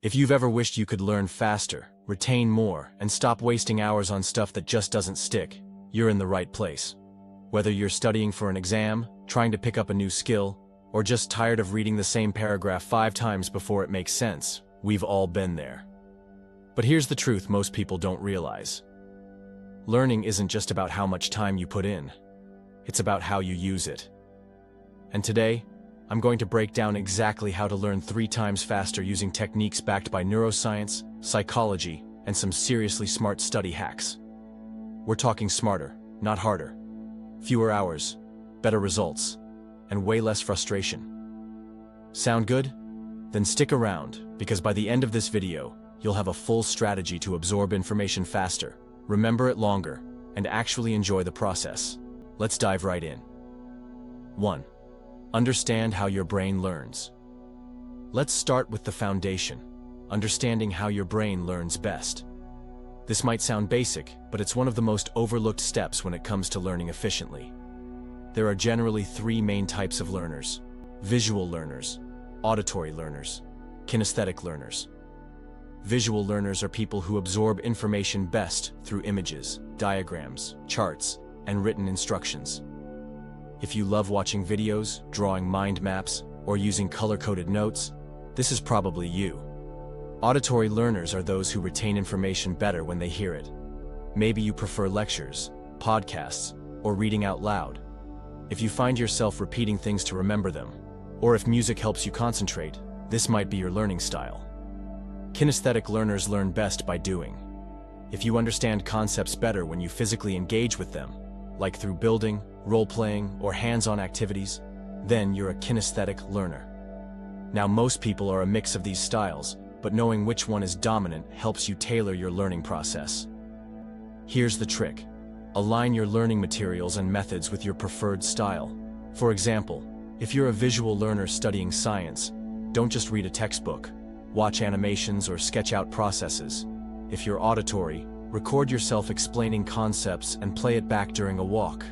If you've ever wished you could learn faster, retain more, and stop wasting hours on stuff that just doesn't stick, you're in the right place. Whether you're studying for an exam, trying to pick up a new skill, or just tired of reading the same paragraph 5 times before it makes sense, we've all been there. But here's the truth most people don't realize. Learning isn't just about how much time you put in. It's about how you use it. And today, I'm going to break down exactly how to learn 3 times faster using techniques backed by neuroscience, psychology, and some seriously smart study hacks. We're talking smarter, not harder. Fewer hours, better results, and way less frustration. Sound good? Then stick around, because by the end of this video, you'll have a full strategy to absorb information faster, remember it longer, and actually enjoy the process. Let's dive right in. 1. Understand how your brain learns. Let's start with the foundation, understanding how your brain learns best. This might sound basic, but it's one of the most overlooked steps when it comes to learning efficiently. There are generally 3 main types of learners: visual learners, auditory learners, kinesthetic learners. Visual learners are people who absorb information best through images, diagrams, charts, and written instructions. If you love watching videos, drawing mind maps, or using color-coded notes, this is probably you. Auditory learners are those who retain information better when they hear it. Maybe you prefer lectures, podcasts, or reading out loud. If you find yourself repeating things to remember them, or if music helps you concentrate, this might be your learning style. Kinesthetic learners learn best by doing. If you understand concepts better when you physically engage with them, like through building, role-playing, or hands-on activities, then you're a kinesthetic learner. Now, most people are a mix of these styles, but knowing which one is dominant helps you tailor your learning process. Here's the trick. Align your learning materials and methods with your preferred style. For example, if you're a visual learner studying science, don't just read a textbook. Watch animations or sketch out processes. If you're auditory, record yourself explaining concepts and play it back during a walk.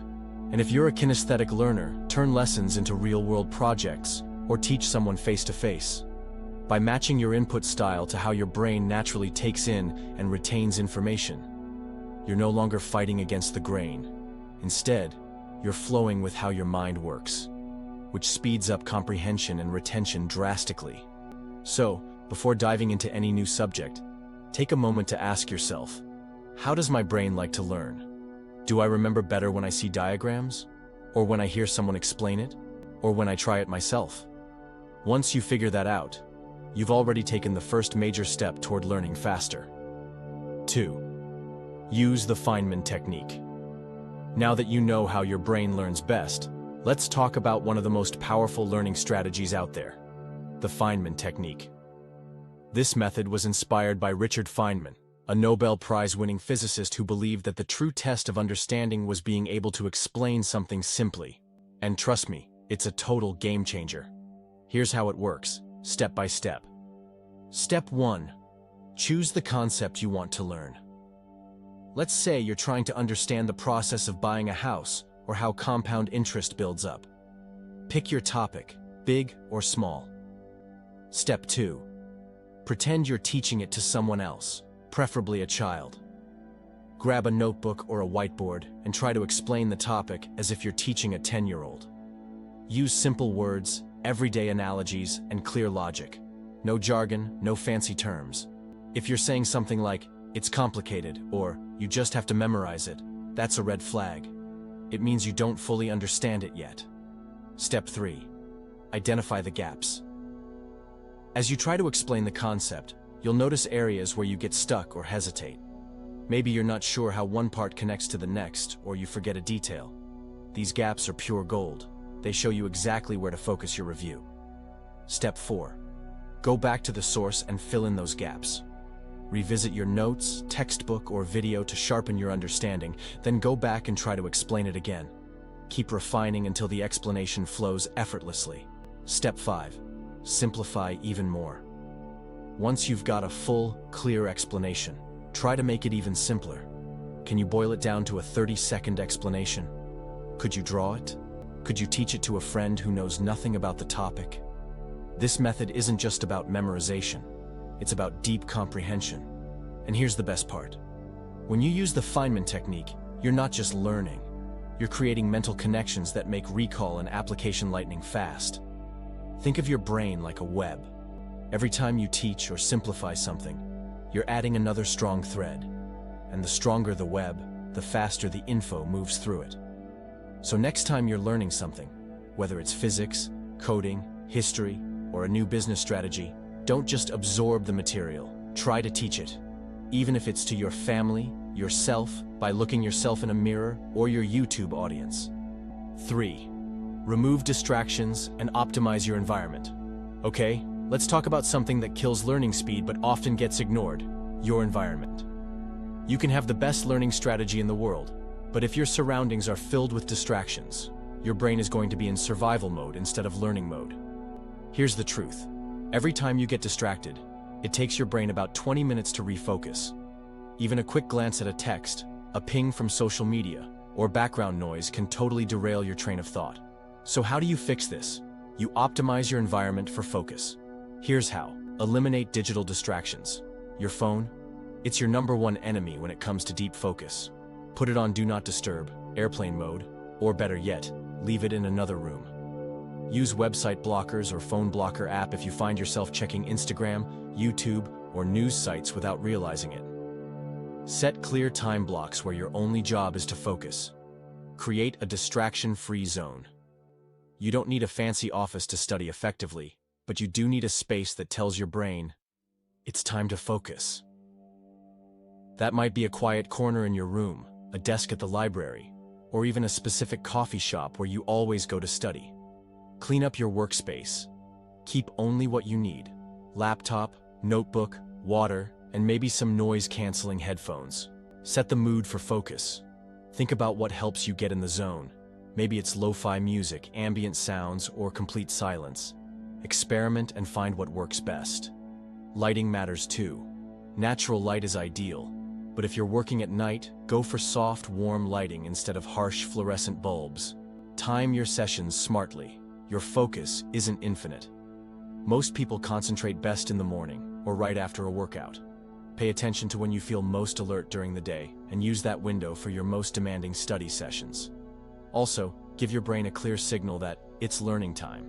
And if you're a kinesthetic learner, turn lessons into real-world projects or teach someone face-to-face. By matching your input style to how your brain naturally takes in and retains information, you're no longer fighting against the grain. Instead, you're flowing with how your mind works, which speeds up comprehension and retention drastically. So, before diving into any new subject, take a moment to ask yourself, how does my brain like to learn? Do I remember better when I see diagrams? Or when I hear someone explain it? Or when I try it myself? Once you figure that out, you've already taken the first major step toward learning faster. 2. Use the Feynman technique. Now that you know how your brain learns best, let's talk about one of the most powerful learning strategies out there, the Feynman technique. This method was inspired by Richard Feynman, a Nobel Prize-winning physicist who believed that the true test of understanding was being able to explain something simply. And trust me, it's a total game changer. Here's how it works, step by step. Step 1. Choose the concept you want to learn. Let's say you're trying to understand the process of buying a house or how compound interest builds up. Pick your topic, big or small. Step 2. Pretend you're teaching it to someone else, preferably a child. Grab a notebook or a whiteboard and try to explain the topic as if you're teaching a 10-year-old. Use simple words, everyday analogies, and clear logic. No jargon, no fancy terms. If you're saying something like, "It's complicated," or "You just have to memorize it," that's a red flag. It means you don't fully understand it yet. Step 3. Identify the gaps. As you try to explain the concept, you'll notice areas where you get stuck or hesitate. Maybe you're not sure how one part connects to the next, or you forget a detail. These gaps are pure gold. They show you exactly where to focus your review. Step 4. Go back to the source and fill in those gaps. Revisit your notes, textbook, or video to sharpen your understanding, then go back and try to explain it again. Keep refining until the explanation flows effortlessly. Step 5. Simplify even more. Once you've got a full, clear explanation, try to make it even simpler. Can you boil it down to a 30-second explanation? Could you draw it? Could you teach it to a friend who knows nothing about the topic? This method isn't just about memorization. It's about deep comprehension. And here's the best part. When you use the Feynman technique, you're not just learning. You're creating mental connections that make recall and application lightning fast. Think of your brain like a web. Every time you teach or simplify something, you're adding another strong thread. And the stronger the web, the faster the info moves through it. So next time you're learning something, whether it's physics, coding, history, or a new business strategy, don't just absorb the material. Try to teach it. Even if it's to your family, yourself, by looking yourself in a mirror, or your YouTube audience. 3. Remove distractions and optimize your environment. Okay, let's talk about something that kills learning speed but often gets ignored: your environment. You can have the best learning strategy in the world, but if your surroundings are filled with distractions, your brain is going to be in survival mode instead of learning mode. Here's the truth. Every time you get distracted, it takes your brain about 20 minutes to refocus. Even a quick glance at a text, a ping from social media, or background noise can totally derail your train of thought. So how do you fix this? You optimize your environment for focus. Here's how. Eliminate digital distractions. Your phone? It's your #1 enemy when it comes to deep focus. Put it on Do Not Disturb, airplane mode, or better yet, leave it in another room. Use website blockers or phone blocker app if you find yourself checking Instagram, YouTube, or news sites without realizing it. Set clear time blocks where your only job is to focus. Create a distraction-free zone. You don't need a fancy office to study effectively, but you do need a space that tells your brain, it's time to focus. That might be a quiet corner in your room, a desk at the library, or even a specific coffee shop where you always go to study. Clean up your workspace. Keep only what you need: laptop, notebook, water, and maybe some noise-canceling headphones. Set the mood for focus. Think about what helps you get in the zone. Maybe it's lo-fi music, ambient sounds, or complete silence. Experiment and find what works best. Lighting matters too. Natural light is ideal, but if you're working at night, go for soft, warm lighting instead of harsh fluorescent bulbs. Time your sessions smartly. Your focus isn't infinite. Most people concentrate best in the morning or right after a workout. Pay attention to when you feel most alert during the day and use that window for your most demanding study sessions. Also, give your brain a clear signal that it's learning time.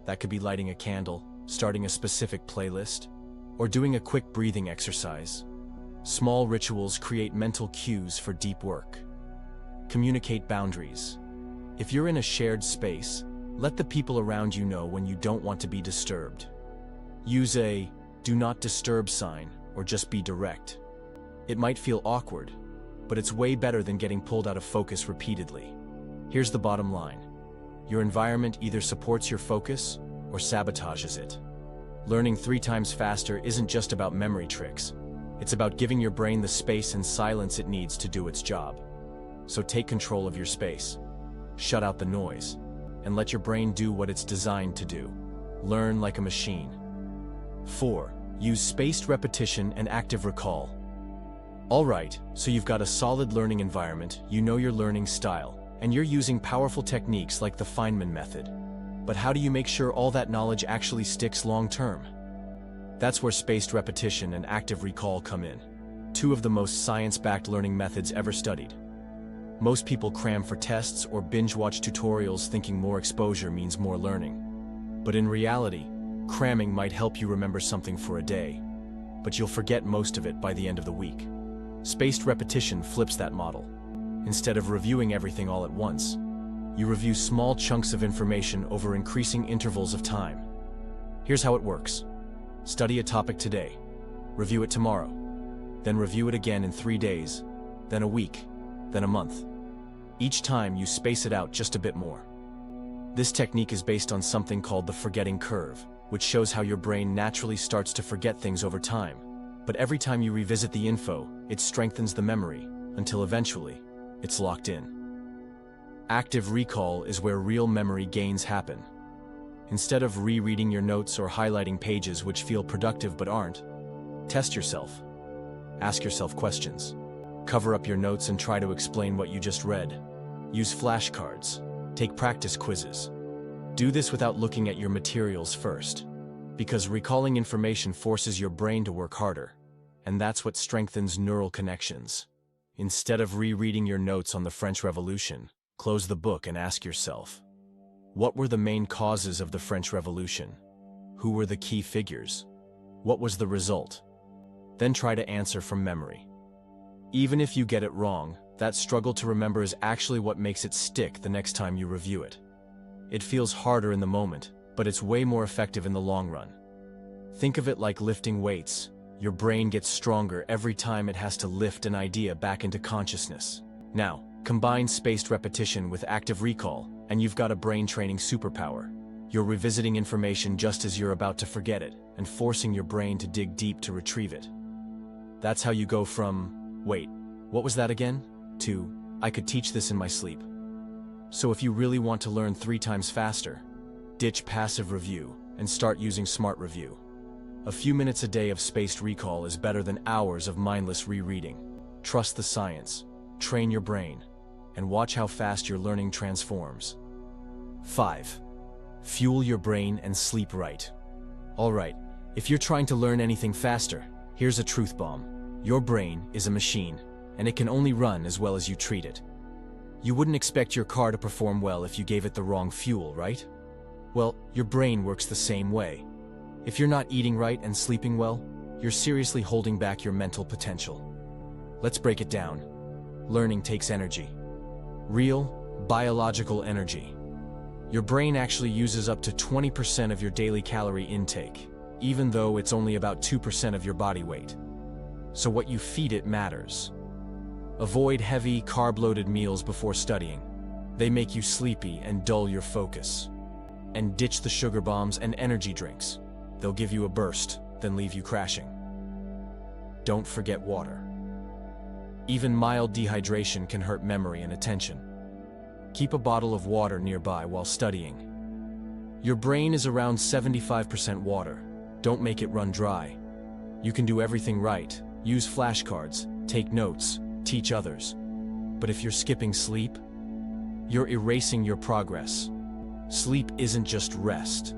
That could be lighting a candle, starting a specific playlist, or doing a quick breathing exercise. Small rituals create mental cues for deep work. Communicate boundaries. If you're in a shared space, let the people around you know when you don't want to be disturbed. Use a "do not disturb" sign, or just be direct. It might feel awkward, but it's way better than getting pulled out of focus repeatedly. Here's the bottom line. Your environment either supports your focus or sabotages it. Learning 3 times faster isn't just about memory tricks. It's about giving your brain the space and silence it needs to do its job. So take control of your space. Shut out the noise, and let your brain do what it's designed to do. Learn like a machine. 4. Use spaced repetition and active recall. Alright, so you've got a solid learning environment, you know your learning style, and you're using powerful techniques like the Feynman method. But how do you make sure all that knowledge actually sticks long-term? That's where spaced repetition and active recall come in. 2 of the most science-backed learning methods ever studied. Most people cram for tests or binge-watch tutorials thinking more exposure means more learning. But in reality, cramming might help you remember something for a day, but you'll forget most of it by the end of the week. Spaced repetition flips that model. Instead of reviewing everything all at once, you review small chunks of information over increasing intervals of time. Here's how it works. Study a topic today, review it tomorrow, then review it again in 3 days, then a week, then a month. Each time you space it out just a bit more. This technique is based on something called the forgetting curve, which shows how your brain naturally starts to forget things over time. But every time you revisit the info, it strengthens the memory, until eventually, it's locked in. Active recall is where real memory gains happen. Instead of rereading your notes or highlighting pages which feel productive but aren't, test yourself. Ask yourself questions. Cover up your notes and try to explain what you just read. Use flashcards. Take practice quizzes. Do this without looking at your materials first. Because recalling information forces your brain to work harder, and that's what strengthens neural connections. Instead of rereading your notes on the French Revolution, close the book and ask yourself, what were the main causes of the French Revolution? Who were the key figures? What was the result? Then try to answer from memory. Even if you get it wrong, that struggle to remember is actually what makes it stick the next time you review it. It feels harder in the moment, but it's way more effective in the long run. Think of it like lifting weights. Your brain gets stronger every time it has to lift an idea back into consciousness. Now, combine spaced repetition with active recall, and you've got a brain training superpower. You're revisiting information just as you're about to forget it, and forcing your brain to dig deep to retrieve it. That's how you go from, wait, what was that again? To, I could teach this in my sleep. So if you really want to learn 3 times faster, ditch passive review and start using smart review. A few minutes a day of spaced recall is better than hours of mindless rereading. Trust the science, train your brain, and watch how fast your learning transforms. 5. Fuel your brain and sleep right. Alright, if you're trying to learn anything faster, here's a truth bomb. Your brain is a machine, and it can only run as well as you treat it. You wouldn't expect your car to perform well if you gave it the wrong fuel, right? Well, your brain works the same way. If you're not eating right and sleeping well, you're seriously holding back your mental potential. Let's break it down. Learning takes energy. Real, biological energy. Your brain actually uses up to 20% of your daily calorie intake, even though it's only about 2% of your body weight. So what you feed it matters. Avoid heavy, carb-loaded meals before studying. They make you sleepy and dull your focus. And ditch the sugar bombs and energy drinks. They'll give you a burst, then leave you crashing. Don't forget water. Even mild dehydration can hurt memory and attention. Keep a bottle of water nearby while studying. Your brain is around 75% water. Don't make it run dry. You can do everything right. Use flashcards, take notes, teach others. But if you're skipping sleep, you're erasing your progress. Sleep isn't just rest.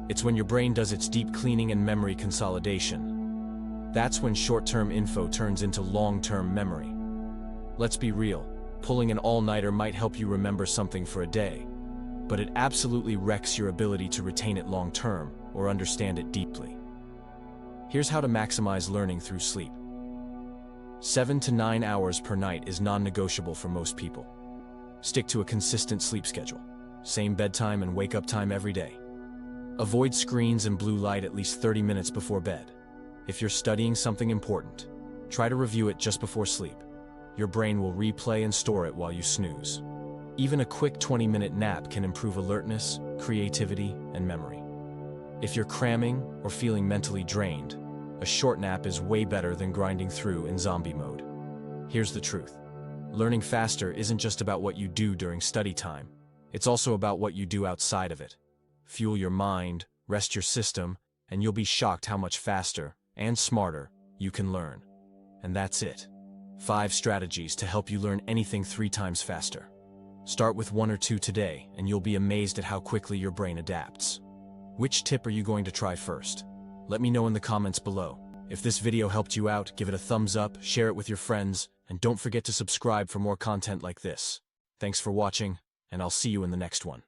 It's when your brain does its deep cleaning and memory consolidation. That's when short-term info turns into long-term memory. Let's be real, pulling an all-nighter might help you remember something for a day, but it absolutely wrecks your ability to retain it long-term or understand it deeply. Here's how to maximize learning through sleep. 7 to 9 hours per night is non-negotiable for most people. Stick to a consistent sleep schedule. Same bedtime and wake-up time every day. Avoid screens and blue light at least 30 minutes before bed. If you're studying something important, try to review it just before sleep. Your brain will replay and store it while you snooze. Even a quick 20-minute nap can improve alertness, creativity, and memory. If you're cramming or feeling mentally drained, a short nap is way better than grinding through in zombie mode. Here's the truth. Learning faster isn't just about what you do during study time. It's also about what you do outside of it. Fuel your mind, rest your system, and you'll be shocked how much faster and smarter you can learn. And that's it. 5 strategies to help you learn anything 3 times faster. Start with 1 or 2 today, and you'll be amazed at how quickly your brain adapts. Which tip are you going to try first? Let me know in the comments below. If this video helped you out, give it a thumbs up, share it with your friends, and don't forget to subscribe for more content like this. Thanks for watching, and I'll see you in the next one.